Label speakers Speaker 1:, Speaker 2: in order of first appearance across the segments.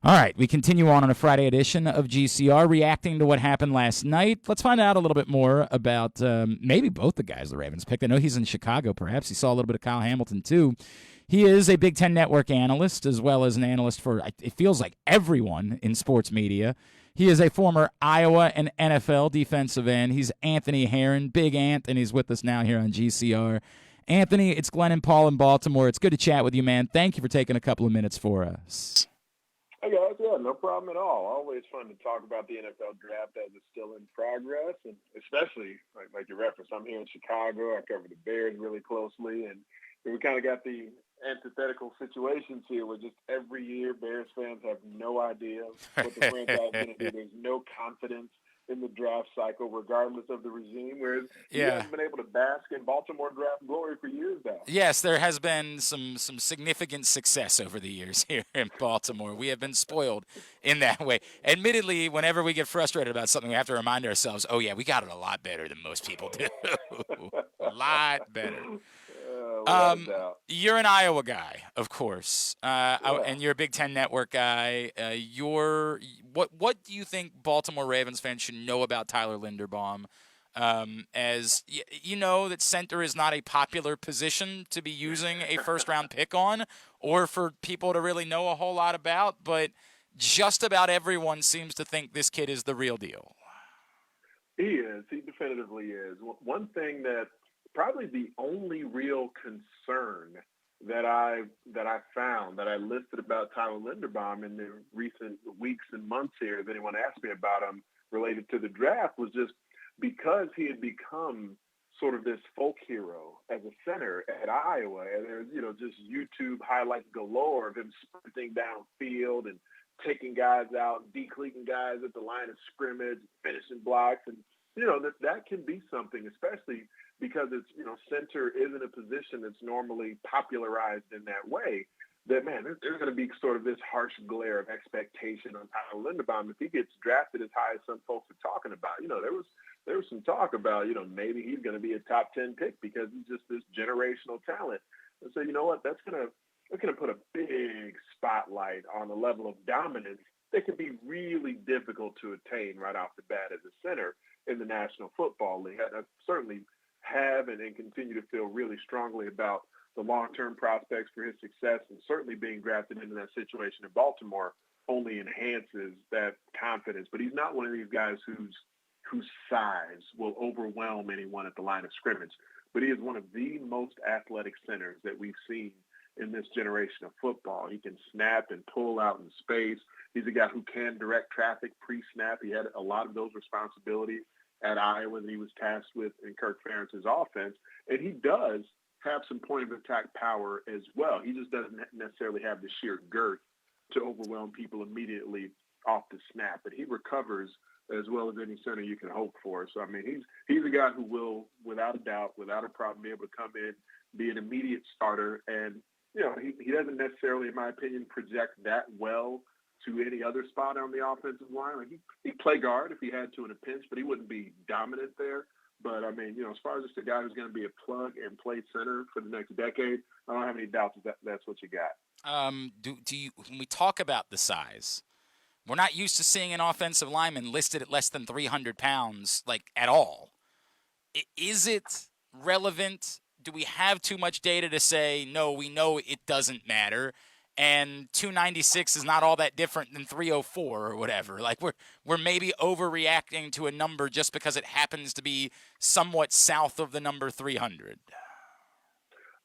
Speaker 1: All right, we continue on a Friday edition of GCR, reacting to what happened last night. Let's find out a little bit more about maybe both the guys the Ravens picked. I know he's in Chicago, perhaps. He saw a little bit of Kyle Hamilton, too. He is a Big Ten Network analyst, as well as an analyst for, it feels like, everyone in sports media. He is a former Iowa and NFL defensive end. He's Anthony Herron, Big Ant, and he's with us now here on GCR. Anthony, it's Glenn and Paul in Baltimore. It's good to chat with you, man. Thank you for taking a couple of minutes for us.
Speaker 2: Hey guys, yeah, no problem at all. Always fun to talk about the NFL draft as it's still in progress, and especially like you referenced, I'm here in Chicago. I cover the Bears really closely, and we kind of got the antithetical situations here where just every year Bears fans have no idea what the franchise is going to do. There's no confidence in the draft cycle, regardless of the regime, whereas you guys have been able to bask in Baltimore draft glory for years now.
Speaker 1: Yes, there has been some significant success over the years here in Baltimore. We have been spoiled in that way. Admittedly, whenever we get frustrated about something, we have to remind ourselves, oh, yeah, we got it a lot better than most people do. A lot better. You're an Iowa guy, of course, and you're a Big Ten Network guy. What do you think Baltimore Ravens fans should know about Tyler Linderbaum? As you know that center is not a popular position to be using a first-round pick on, or for people to really know a whole lot about, but just about everyone seems to think this kid is the real deal.
Speaker 2: He is. He definitively is. One thing that probably the only real concern that I found that I listed about Tyler Linderbaum in the recent weeks and months here, if anyone asked me about him related to the draft, was just because he had become sort of this folk hero as a center at Iowa. And there's, just YouTube highlights galore of him sprinting downfield and taking guys out, decleating guys at the line of scrimmage, finishing blocks. And, that can be something, especially because it's, center isn't a position that's normally popularized in that way. That, man, there's going to be sort of this harsh glare of expectation on Tyler Linderbaum if he gets drafted as high as some folks are talking about. There was some talk about, maybe he's going to be a top 10 pick because he's just this generational talent. And so, you know what, that's going to put a big spotlight on the level of dominance that can be really difficult to attain right off the bat as a center in the National Football League. I certainly have and continue to feel really strongly about the long-term prospects for his success, and certainly being drafted into that situation in Baltimore only enhances that confidence. But he's not one of these guys whose size will overwhelm anyone at the line of scrimmage. But he is one of the most athletic centers that we've seen in this generation of football. He can snap and pull out in space. He's a guy who can direct traffic pre-snap. He had a lot of those responsibilities at Iowa that he was tasked with in Kirk Ferentz's offense. And he does have some point of attack power as well. He just doesn't necessarily have the sheer girth to overwhelm people immediately off the snap. But he recovers as well as any center you can hope for. So, I mean, he's a guy who will, without a doubt, without a problem, be able to come in, be an immediate starter. And, he doesn't necessarily, in my opinion, project that well to any other spot on the offensive line. Like he'd play guard if he had to in a pinch, but he wouldn't be dominant there. But, I mean, as far as just a guy who's going to be a plug and play center for the next decade, I don't have any doubts that that's what you got.
Speaker 1: Do you, when we talk about the size, we're not used to seeing an offensive lineman listed at less than 300 pounds, like, at all. Is it relevant? Do we have too much data to say, no, we know it doesn't matter, and 296 is not all that different than 304 or whatever? Like, we're maybe overreacting to a number just because it happens to be somewhat south of the number 300.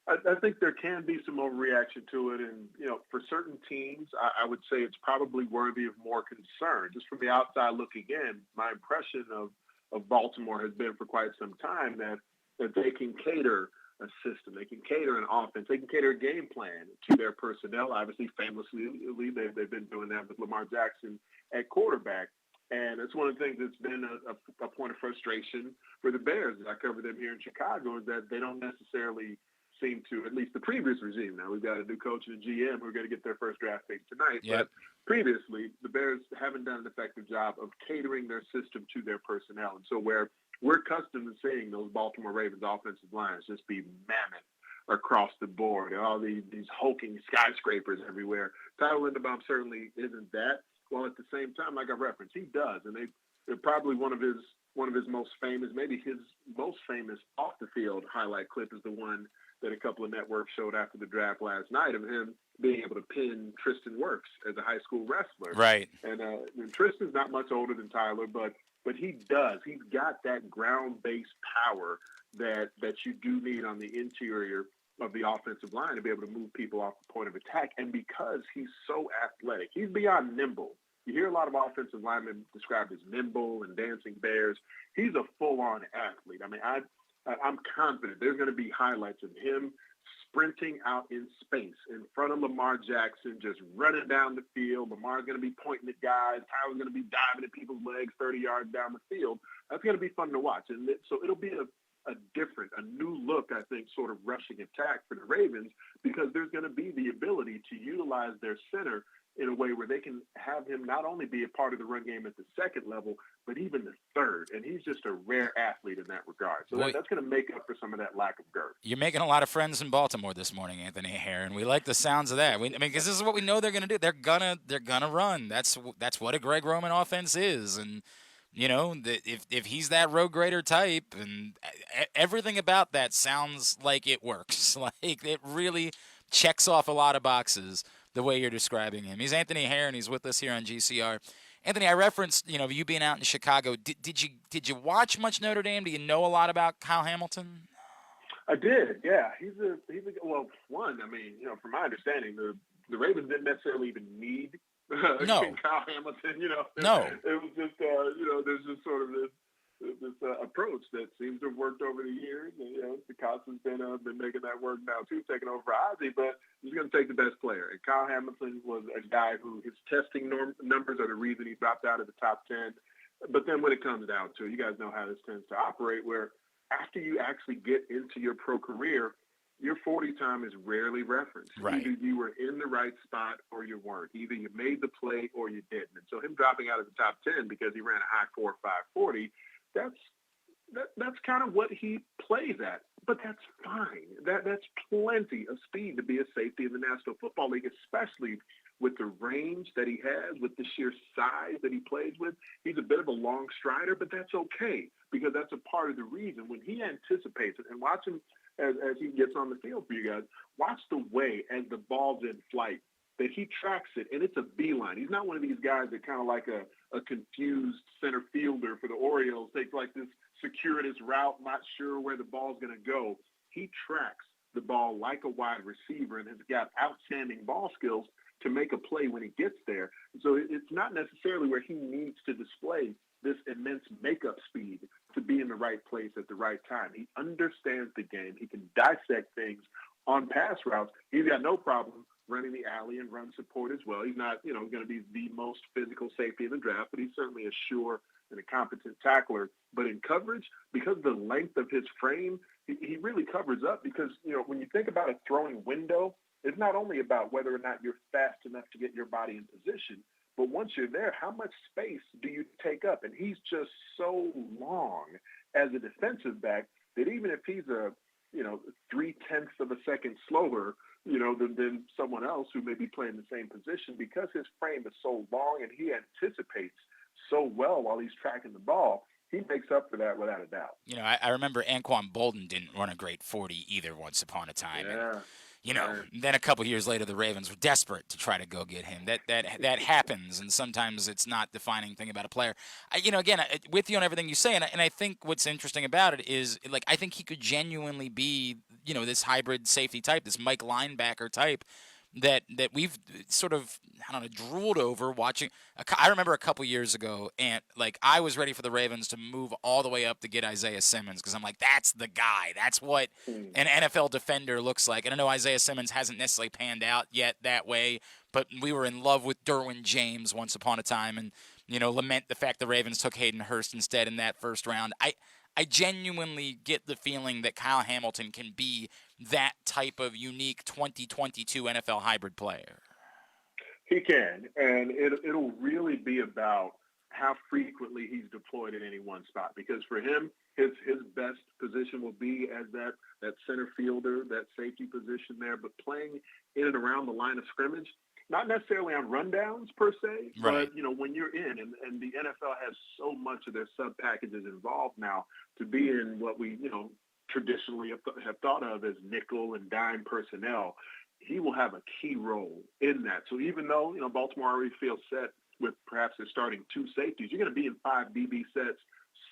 Speaker 2: I think there can be some overreaction to it. And, for certain teams, I would say it's probably worthy of more concern. Just from the outside looking in, my impression of Baltimore has been for quite some time that they can cater a system. They can cater an offense. They can cater a game plan to their personnel. Obviously, famously, they've been doing that with Lamar Jackson at quarterback. And it's one of the things that's been a point of frustration for the Bears. I cover them here in Chicago, is that they don't necessarily seem to, at least the previous regime. Now we've got a new coach and a GM who are going to get their first draft pick tonight.
Speaker 1: Yep.
Speaker 2: But previously, the Bears haven't done an effective job of catering their system to their personnel. And so where we're accustomed to seeing those Baltimore Ravens offensive lines just be mammoth across the board, and all these hulking skyscrapers everywhere. Tyler Linderbaum certainly isn't that. While at the same time, like I referenced, he does, and they're probably one of his most famous, maybe his most famous off the field highlight clip is the one that a couple of networks showed after the draft last night of him being able to pin Tristan Wirfs as a high school wrestler.
Speaker 1: Right.
Speaker 2: And Tristan's not much older than Tyler, but he does. He's got that ground-based power that you do need on the interior of the offensive line to be able to move people off the point of attack. And because he's so athletic, he's beyond nimble. You hear a lot of offensive linemen described as nimble and dancing bears. He's a full-on athlete. I mean, I'm confident there's going to be highlights of him sprinting out in space in front of Lamar Jackson, just running down the field. Lamar's going to be pointing at guys. Tyler's going to be diving at people's legs 30 yards down the field. That's going to be fun to watch. And so it'll be a new look, I think, sort of rushing attack for the Ravens, because there's going to be the ability to utilize their center in a way where they can have him not only be a part of the run game at the second level, but even the third. And he's just a rare athlete in that regard. So that's going to make up for some of that lack of girth.
Speaker 1: You're making a lot of friends in Baltimore this morning, Anthony Herron. We like the sounds of that. Because this is what we know they're going to do. They're gonna run. That's what a Greg Roman offense is. And you know, if he's that road grader type, and everything about that sounds like it works. Like it really checks off a lot of boxes the way you're describing him. He's Anthony Herron. He's with us here on GCR. Anthony, I referenced, you being out in Chicago. Did you watch much Notre Dame? Do you know a lot about Kyle Hamilton?
Speaker 2: I did, yeah. He's a well, one. I mean, from my understanding, the Ravens didn't necessarily even need Kyle Hamilton.
Speaker 1: No.
Speaker 2: It was just there's just sort of this approach that seems to have worked over the years. And, Picasso's been making that work now too, taking over for Ozzie, but he's going to take the best player. And Kyle Hamilton was a guy who his testing numbers are the reason he dropped out of the top 10. But then when it comes down to it, you guys know how this tends to operate, where after you actually get into your pro career, your 40 time is rarely referenced.
Speaker 1: Right.
Speaker 2: Either you were in the right spot or you weren't. Either you made the play or you didn't. And so him dropping out of the top 10 because he ran a high 4.540, that's kind of what he plays at. But that's fine. That's plenty of speed to be a safety in the National Football League, especially with the range that he has, with the sheer size that he plays with. He's a bit of a long strider, but that's okay, because that's a part of the reason. When he anticipates it, and watch him as he gets on the field for you guys, watch the way as the ball's in flight that he tracks it, and it's a beeline. He's not one of these guys that kind of like a confused center fielder for the Orioles takes like this circuitous route, not sure where the ball's going to go. He tracks the ball like a wide receiver and has got outstanding ball skills to make a play when he gets there. So it's not necessarily where he needs to display this immense makeup speed to be in the right place at the right time. He understands the game. He can dissect things on pass routes. He's got no problem running the alley and run support as well. He's not, going to be the most physical safety in the draft, but he's certainly a sure and a competent tackler. But in coverage, because of the length of his frame, he really covers up, because, when you think about a throwing window, it's not only about whether or not you're fast enough to get your body in position, but once you're there, how much space do you take up? And he's just so long as a defensive back that even if he's a, 0.3 of a second slower, than someone else who may be playing the same position, because his frame is so long and he anticipates so well while he's tracking the ball, he makes up for that without a doubt.
Speaker 1: I remember Anquan Bolden didn't run a great 40 either once upon a time.
Speaker 2: Yeah.
Speaker 1: And, then a couple years later, the Ravens were desperate to try to go get him. That happens, and sometimes it's not the defining thing about a player. Again, with you on everything you say, and I think what's interesting about it is, I think he could genuinely be, this hybrid safety type, this Mike linebacker type that we've sort of, drooled over watching. I remember a couple years ago, and I was ready for the Ravens to move all the way up to get Isaiah Simmons, because I'm like, that's the guy. That's what an NFL defender looks like. And I know Isaiah Simmons hasn't necessarily panned out yet that way, but we were in love with Derwin James once upon a time, and lament the fact the Ravens took Hayden Hurst instead in that first round. I genuinely get the feeling that Kyle Hamilton can be that type of unique 2022 NFL hybrid player.
Speaker 2: He can, and it'll really be about how frequently he's deployed in any one spot, because for him, his best position will be as that center fielder, that safety position there, but playing in and around the line of scrimmage, not necessarily on rundowns per se,
Speaker 1: Right.
Speaker 2: but, when you're in, and the NFL has so much of their sub packages involved now to be in what we, traditionally have thought of as nickel and dime personnel, he will have a key role in that. So even though, Baltimore already feels set with perhaps they're starting two safeties, you're going to be in 5 DB sets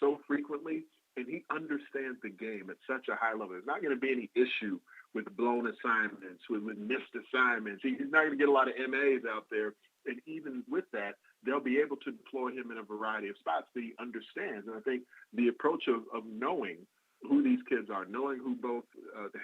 Speaker 2: so frequently, and he understands the game at such a high level. There's not going to be any issue with blown assignments, with missed assignments. He's not going to get a lot of MAs out there. And even with that, they'll be able to deploy him in a variety of spots that he understands. And I think the approach of knowing who these kids are, knowing who both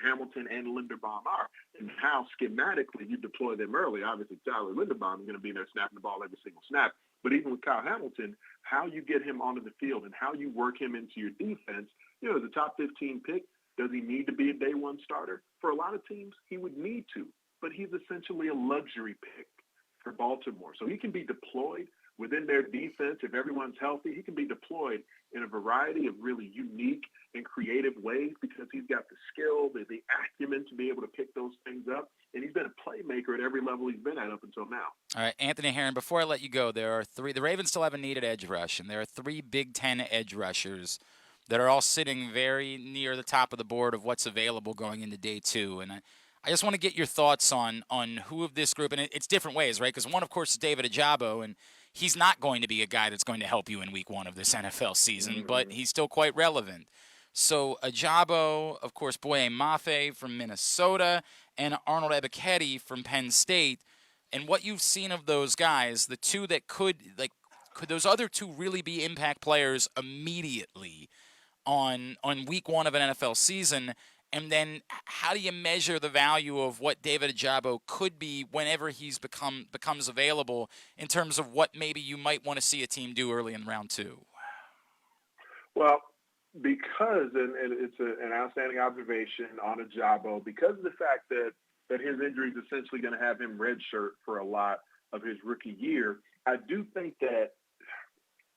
Speaker 2: Hamilton and Linderbaum are, and how schematically you deploy them early. Obviously, Tyler Linderbaum is going to be there snapping the ball every single snap. But even with Kyle Hamilton, how you get him onto the field and how you work him into your defense, the top 15 pick, does he need to be a day one starter? For a lot of teams, he would need to, but he's essentially a luxury pick for Baltimore. So he can be deployed within their defense. If everyone's healthy, he can be deployed in a variety of really unique and creative ways because he's got the skill, the acumen to be able to pick those things up. And he's been a playmaker at every level he's been at up until now.
Speaker 1: All right, Anthony Herron, before I let you go, there are 3. The Ravens still have a needed edge rush, and there are 3 Big Ten edge rushers that are all sitting very near the top of the board of what's available going into day 2. And I just want to get your thoughts on who of this group, and it's different ways, right? Because one, of course, is David Ajabo, and he's not going to be a guy that's going to help you in week 1 of this NFL season, but he's still quite relevant. So Ajabo, of course, Boye Mafe from Minnesota, and Arnold Ebiketie from Penn State. And what you've seen of those guys, the two that could those other 2 really be impact players immediately on week 1 of an NFL season? And then how do you measure the value of what David Ajabo could be whenever he's becomes available in terms of what maybe you might want to see a team do early in round 2?
Speaker 2: Well, because, and it's an outstanding observation on Ajabo, because of the fact that his injury is essentially going to have him redshirt for a lot of his rookie year, I do think that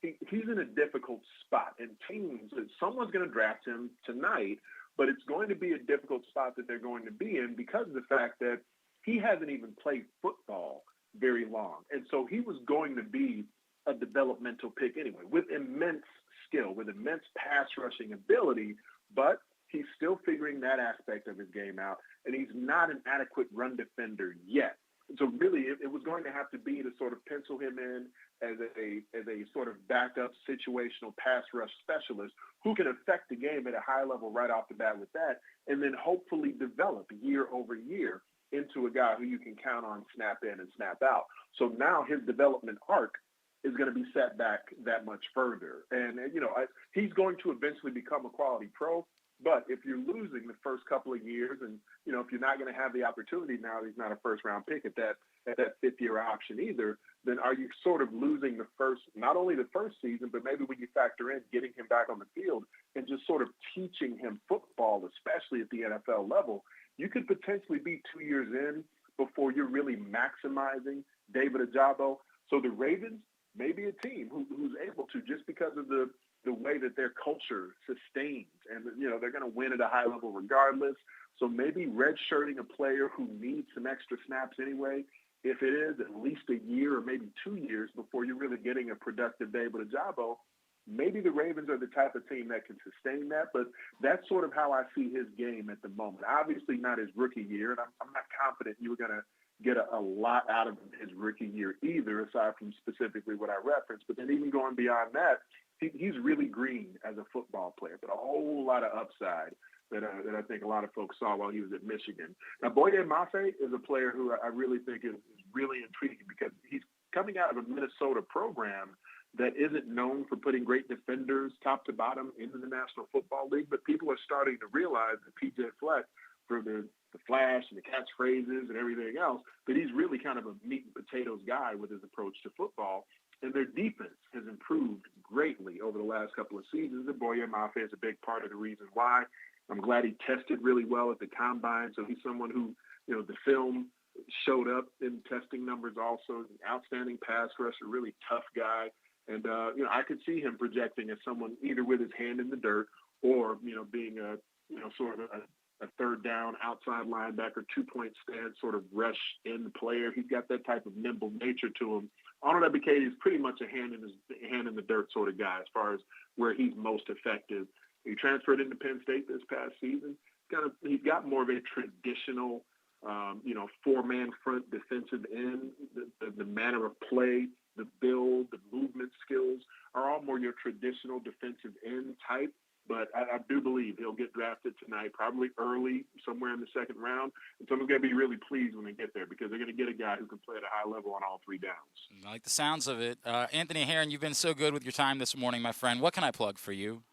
Speaker 2: he's in a difficult spot. And teams, someone's going to draft him tonight, but it's going to be a difficult spot that they're going to be in because of the fact that he hasn't even played football very long. And so he was going to be a developmental pick anyway, with immense skill, with immense pass rushing ability, but he's still figuring that aspect of his game out, and he's not an adequate run defender yet. So really, it was going to have to be to sort of pencil him in as a sort of backup situational pass rush specialist who can affect the game at a high level right off the bat with that, and then hopefully develop year over year into a guy who you can count on snap in and snap out. So now his development arc is going to be set back that much further. And he's going to eventually become a quality pro. But if you're losing the first couple of years and, if you're not going to have the opportunity now, he's not a first-round pick at that fifth-year option either, then are you sort of losing not only the first season, but maybe when you factor in getting him back on the field and just sort of teaching him football, especially at the NFL level, you could potentially be 2 years in before you're really maximizing David Ajabo. So the Ravens may be a team who's able to, just because of the way that their culture sustains, and they're going to win at a high level regardless. So maybe redshirting a player who needs some extra snaps anyway, if it is at least a year or maybe 2 years before you're really getting a productive David Ajabo, maybe the Ravens are the type of team that can sustain that. But that's sort of how I see his game at the moment. Obviously not his rookie year, and I'm not confident you were going to get a lot out of his rookie year either, aside from specifically what I referenced. But then even going beyond that, he's really green as a football player, but a whole lot of upside that I think a lot of folks saw while he was at Michigan. Now, Boye Mafe is a player who I really think is really intriguing because he's coming out of a Minnesota program that isn't known for putting great defenders top to bottom into the National Football League, but people are starting to realize that P.J. Fleck, for the flash and the catchphrases and everything else, that he's really kind of a meat and potatoes guy with his approach to football. And their defense has improved greatly over the last couple of seasons. And Boye Mafe is a big part of the reason why. I'm glad he tested really well at the combine. So he's someone who, the film showed up in testing numbers also. An outstanding pass rusher, really tough guy. And, I could see him projecting as someone either with his hand in the dirt or, being sort of a third down outside linebacker, 2-point stance, sort of rush in player. He's got that type of nimble nature to him. Arnold Ebiketie is pretty much a hand in the dirt sort of guy as far as where he's most effective. He transferred into Penn State this past season. He's got more of a traditional, four-man front defensive end. The manner of play, the build, the movement skills are all more your traditional defensive end type. But I do believe he'll get drafted tonight, probably early, somewhere in the second round. And someone's going to be really pleased when they get there because they're going to get a guy who can play at a high level on all three downs.
Speaker 1: I like the sounds of it. Anthony Herron, you've been so good with your time this morning, my friend. What can I plug for you?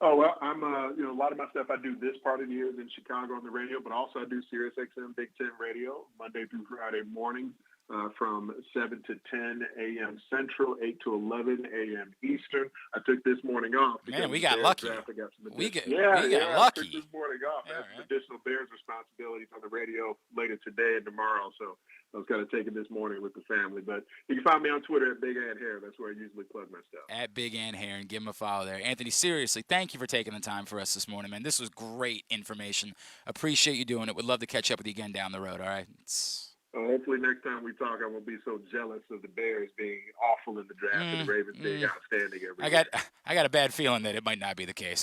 Speaker 2: Oh, well, I'm, a lot of my stuff I do this part of the year is in Chicago on the radio, but also I do Sirius XM Big Ten Radio Monday through Friday mornings. From 7 to 10 a.m. Central, 8 to 11 a.m. Eastern. I took this morning off.
Speaker 1: Man, we got lucky. We got lucky.
Speaker 2: I took this morning off. I have some additional Bears responsibilities on the radio later today and tomorrow, so I was kind of taking this morning with the family. But you can find me on Twitter at Big Ant Hair. That's where I usually plug my stuff.
Speaker 1: At Big Ant Hair, and give him a follow there. Anthony, seriously, thank you for taking the time for us this morning, man. This was great information. Appreciate you doing it. Would love to catch up with you again down the road, all right?
Speaker 2: Hopefully next time we talk, I won't be so jealous of the Bears being awful in the draft and the Ravens being outstanding every year.
Speaker 1: I got a bad feeling that it might not be the case.